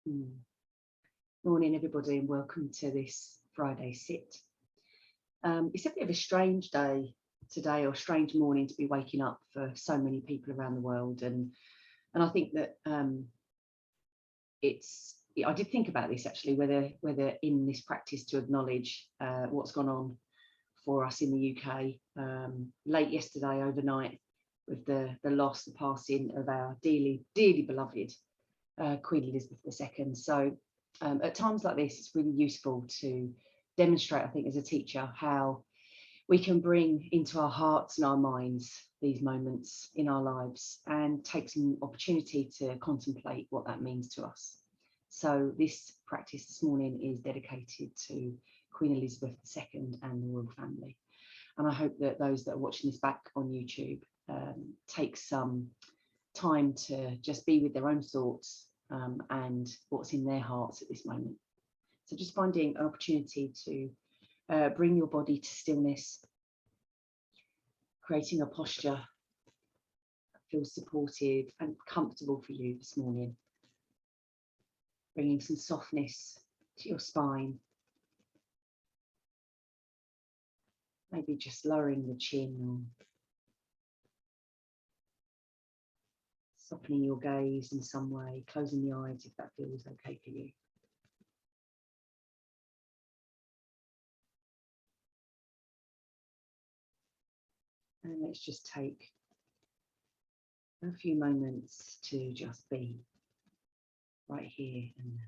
Mm. Morning, everybody, and welcome to this Friday sit. It's a bit of a strange day today, or strange morning to be waking up for so many people around the world, and I think that I did think about this actually, whether in this practice to acknowledge what's gone on for us in the UK late yesterday overnight with the loss, the passing of our dearly beloved Queen Elizabeth II. So at times like this, it's really useful to demonstrate, I think, as a teacher, how we can bring into our hearts and our minds these moments in our lives and take some opportunity to contemplate what that means to us. So this practice this morning is dedicated to Queen Elizabeth II and the royal family. And I hope that those that are watching this back on YouTube take some time to just be with their own thoughts and what's in their hearts at this moment. So just finding an opportunity to bring your body to stillness, creating a posture that feels supportive and comfortable for you this morning. Bringing some softness to your spine. Maybe just lowering the chin or softening your gaze in some way, closing the eyes if that feels okay for you. And let's just take a few moments to just be right here and now.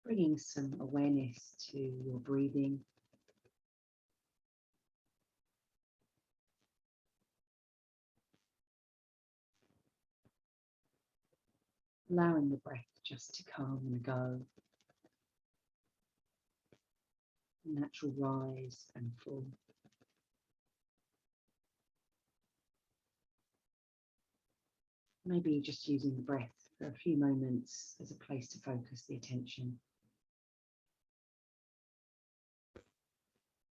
Bringing some awareness to your breathing. Allowing the breath just to come and go. Natural rise and fall. Maybe just using the breath for a few moments as a place to focus the attention.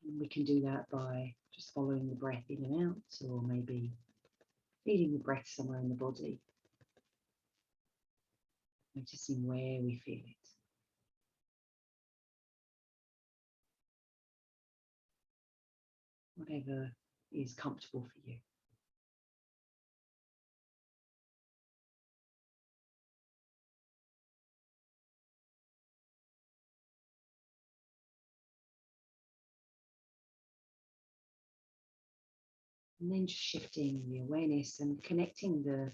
And we can do that by just following the breath in and out, or maybe feeling the breath somewhere in the body. Noticing where we feel it. Whatever is comfortable for you. And then just shifting the awareness and connecting the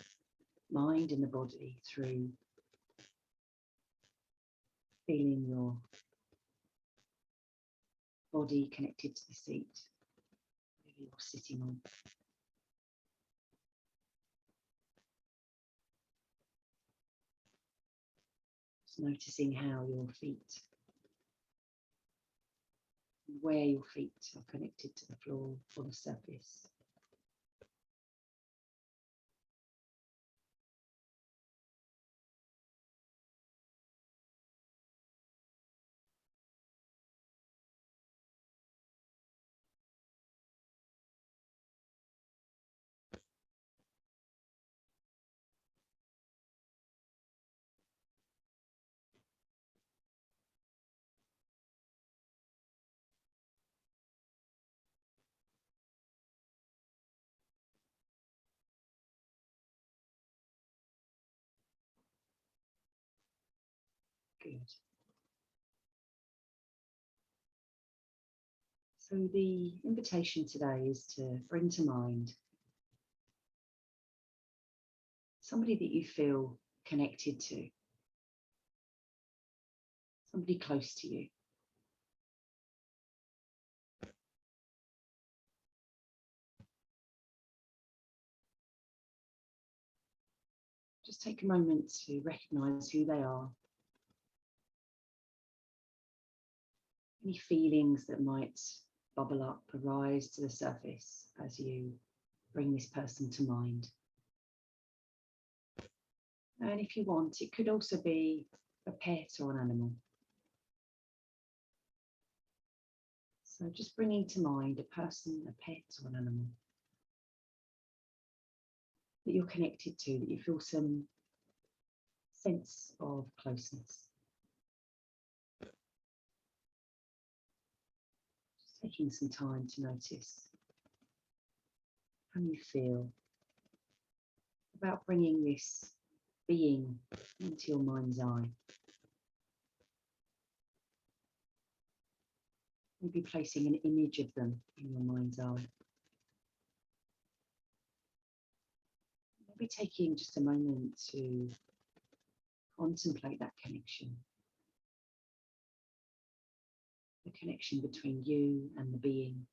mind and the body through feeling your body connected to the seat that you're sitting on. Just noticing how your feet, where your feet are connected to the floor or the surface. Good. So the invitation today is to bring to mind somebody that you feel connected to, somebody close to you. Just take a moment to recognize who they are. Any feelings that might bubble up, arise to the surface as you bring this person to mind. And if you want, it could also be a pet or an animal. So just bringing to mind a person, a pet or an animal that you're connected to, that you feel some sense of closeness. Just taking some time to notice how you feel about bringing this being into your mind's eye. Maybe placing an image of them in your mind's eye. Maybe taking just a moment to contemplate that connection. The connection between you and the being,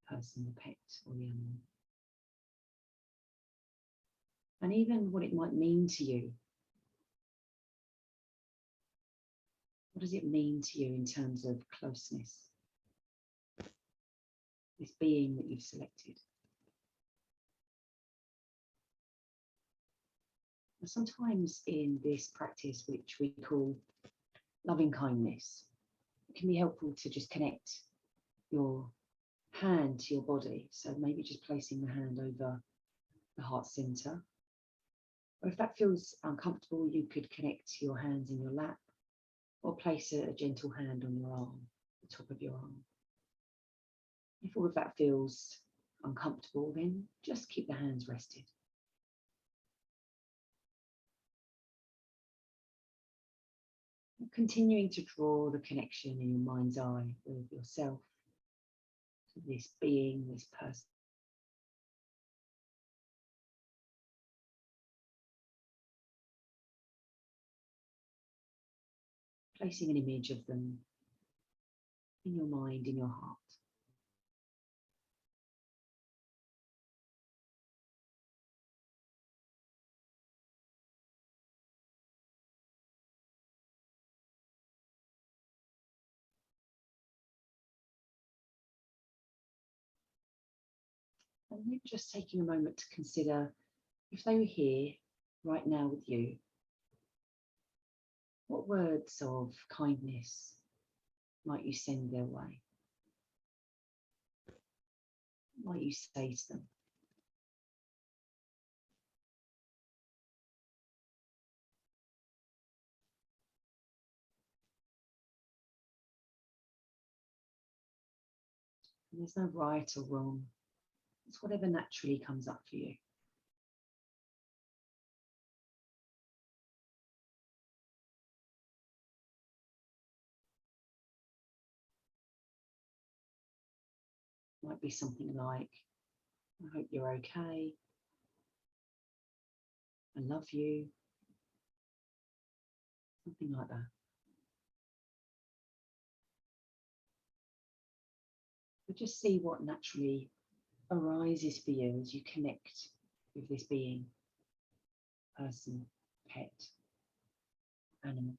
person, the pet, or the animal. And even what it might mean to you. What does it mean to you in terms of closeness? This being that you've selected. And sometimes in this practice, which we call loving kindness, it can be helpful to just connect your hand to your body. So maybe just placing the hand over the heart center. Or if that feels uncomfortable, you could connect your hands in your lap or place a gentle hand on your arm, the top of your arm. If all of that feels uncomfortable, then just keep the hands rested. Continuing to draw the connection in your mind's eye with yourself, to this being, this person. Placing an image of them in your mind, in your heart. And then just taking a moment to consider if they were here right now with you, what words of kindness might you send their way? What might you say to them? And there's no right or wrong. It's whatever naturally comes up for you. Might be something like, I hope you're okay. I love you. Something like that. But just see what naturally arises for you as you connect with this being, person, pet, animal.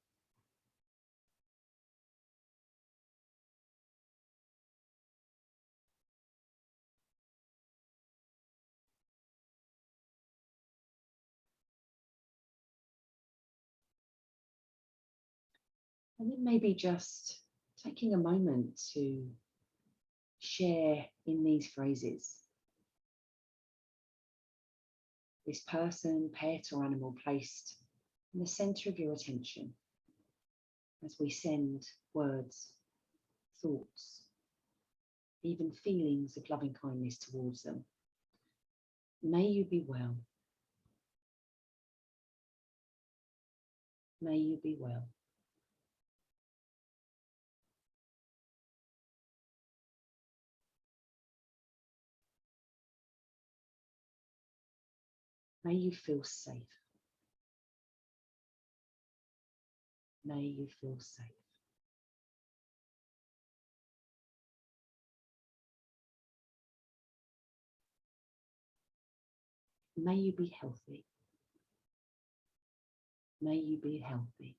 And then maybe just taking a moment to share in these phrases. This person, pet or animal placed in the center of your attention as we send words, thoughts, even feelings of loving kindness towards them. May you be well. May you be well. May you feel safe. May you feel safe. May you be healthy. May you be healthy.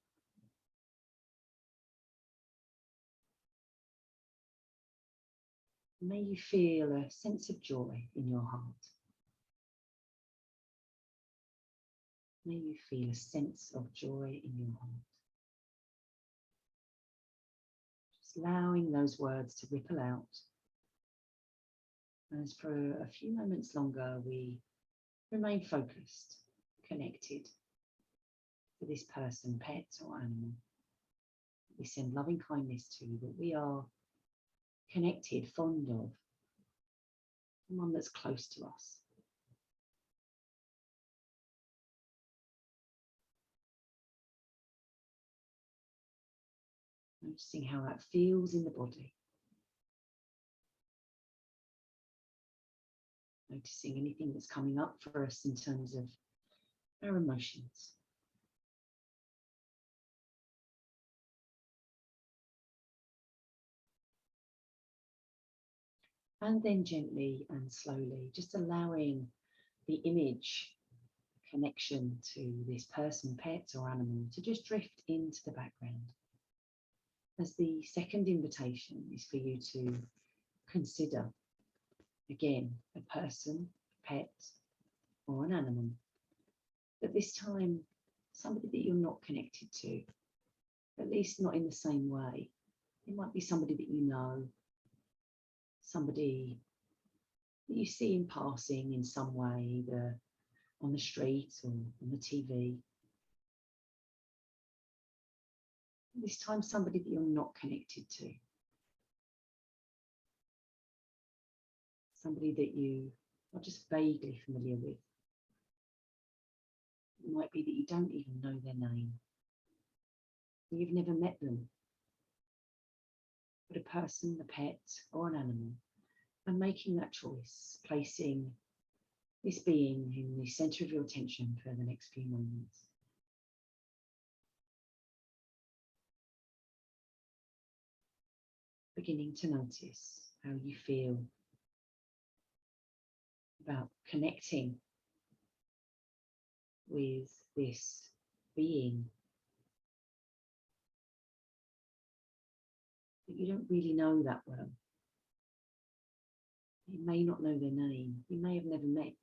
May you feel a sense of joy in your heart. May you feel a sense of joy in your heart. Just allowing those words to ripple out. As for a few moments longer, we remain focused, connected to this person, pet or animal. We send loving kindness to, that we are connected, fond of, someone that's close to us. Noticing how that feels in the body. Noticing anything that's coming up for us in terms of our emotions. And then gently and slowly, just allowing the image, connection to this person, pet or animal to just drift into the background. As the second invitation is for you to consider, again, a person, pet or an animal, but this time somebody that you're not connected to, at least not in the same way. It might be somebody that you know, somebody that you see in passing in some way, either on the street or on the TV. This time somebody that you're not connected to. Somebody that you are just vaguely familiar with. It might be that you don't even know their name. You've never met them. But a person, a pet or an animal, and making that choice, placing this being in the center of your attention for the next few moments. Beginning to notice how you feel about connecting with this being that you don't really know that well. You may not know their name. You may have never met.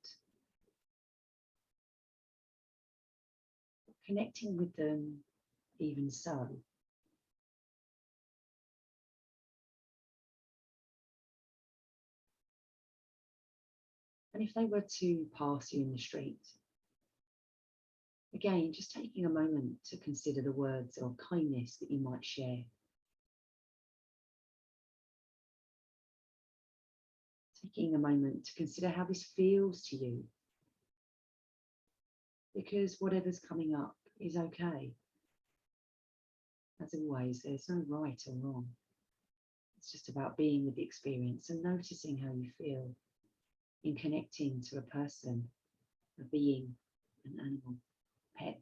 But connecting with them even so. And if they were to pass you in the street, again, just taking a moment to consider the words of kindness that you might share. Taking a moment to consider how this feels to you. Because whatever's coming up is okay. As always, there's no right or wrong. It's just about being with the experience and noticing how you feel in connecting to a person, a being, an animal, pet.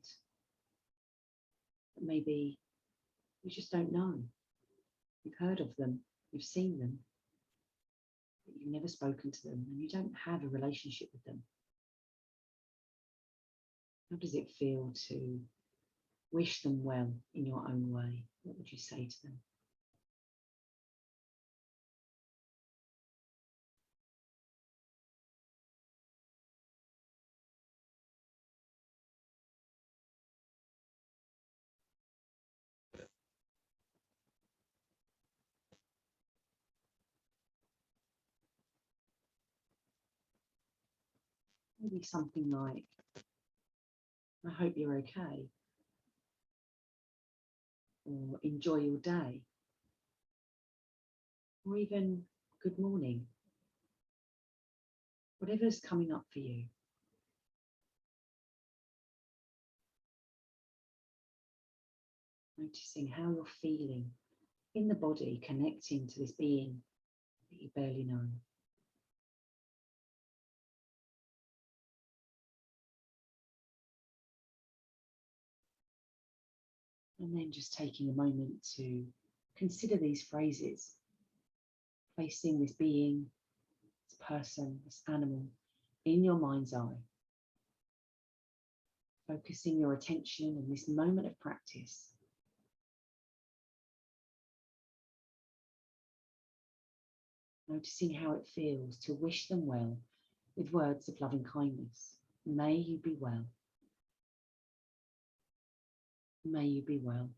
But maybe you just don't know. You've heard of them, you've seen them, but you've never spoken to them and you don't have a relationship with them. How does it feel to wish them well in your own way? What would you say to them? Maybe something like, I hope you're okay, or enjoy your day, or even good morning. Whatever's coming up for you. Noticing how you're feeling in the body, connecting to this being that you barely know. And then just taking a moment to consider these phrases, placing this being, this person, this animal in your mind's eye. Focusing your attention in this moment of practice. Noticing how it feels to wish them well with words of loving kindness. May you be well. May you be well.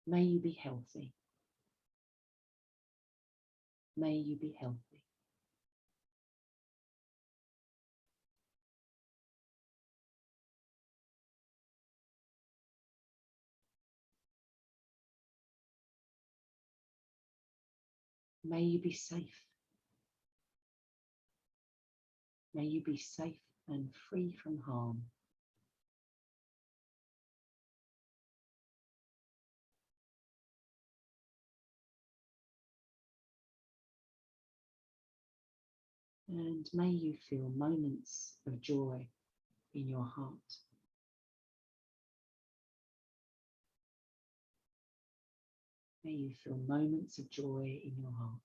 May you be healthy. May you be healthy. May you be safe. May you be safe and free from harm. And may you feel moments of joy in your heart. May you feel moments of joy in your heart.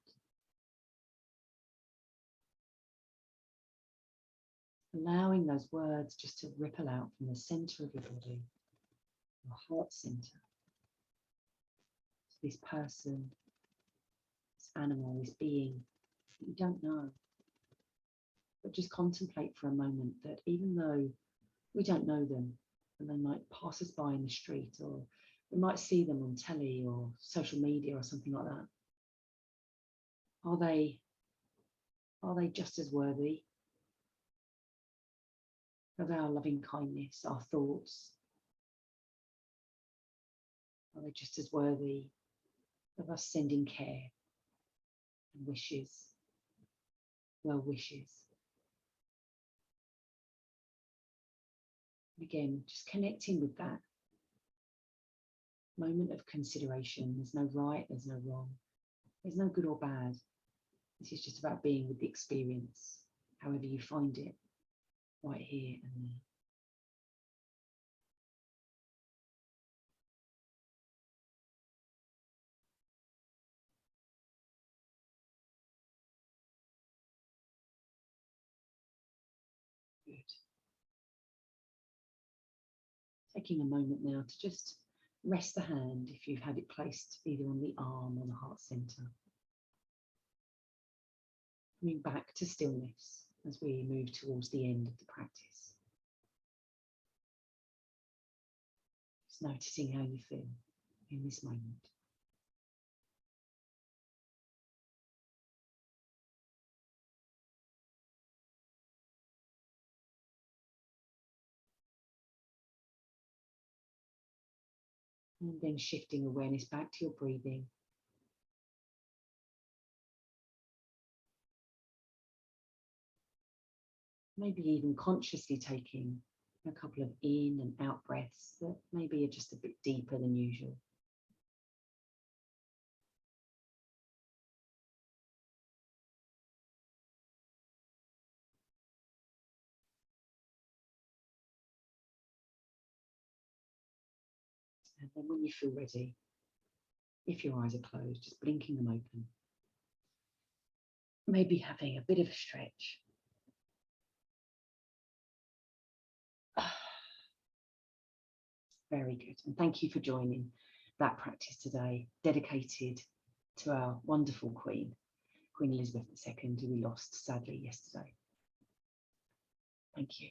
Allowing those words just to ripple out from the center of your body, your heart center, to this person, this animal, this being that you don't know. But just contemplate for a moment that even though we don't know them, and they might pass us by in the street, or we might see them on telly or social media or something like that, are they just as worthy of our loving kindness, our thoughts? Are they just as worthy of us sending care and wishes, well wishes? And again, just connecting with that moment of consideration. There's no right, there's no wrong, there's no good or bad. This is just about being with the experience, however you find it, right here and there. Good. Taking a moment now to just rest the hand if you've had it placed either on the arm or the heart center. Coming back to stillness as we move towards the end of the practice. Just noticing how you feel in this moment. And then shifting awareness back to your breathing. Maybe even consciously taking a couple of in and out breaths that maybe are just a bit deeper than usual. And then when you feel ready, if your eyes are closed, just blinking them open. Maybe having a bit of a stretch. Very good. And thank you for joining that practice today, dedicated to our wonderful Queen, Queen Elizabeth II, who we lost sadly yesterday. Thank you.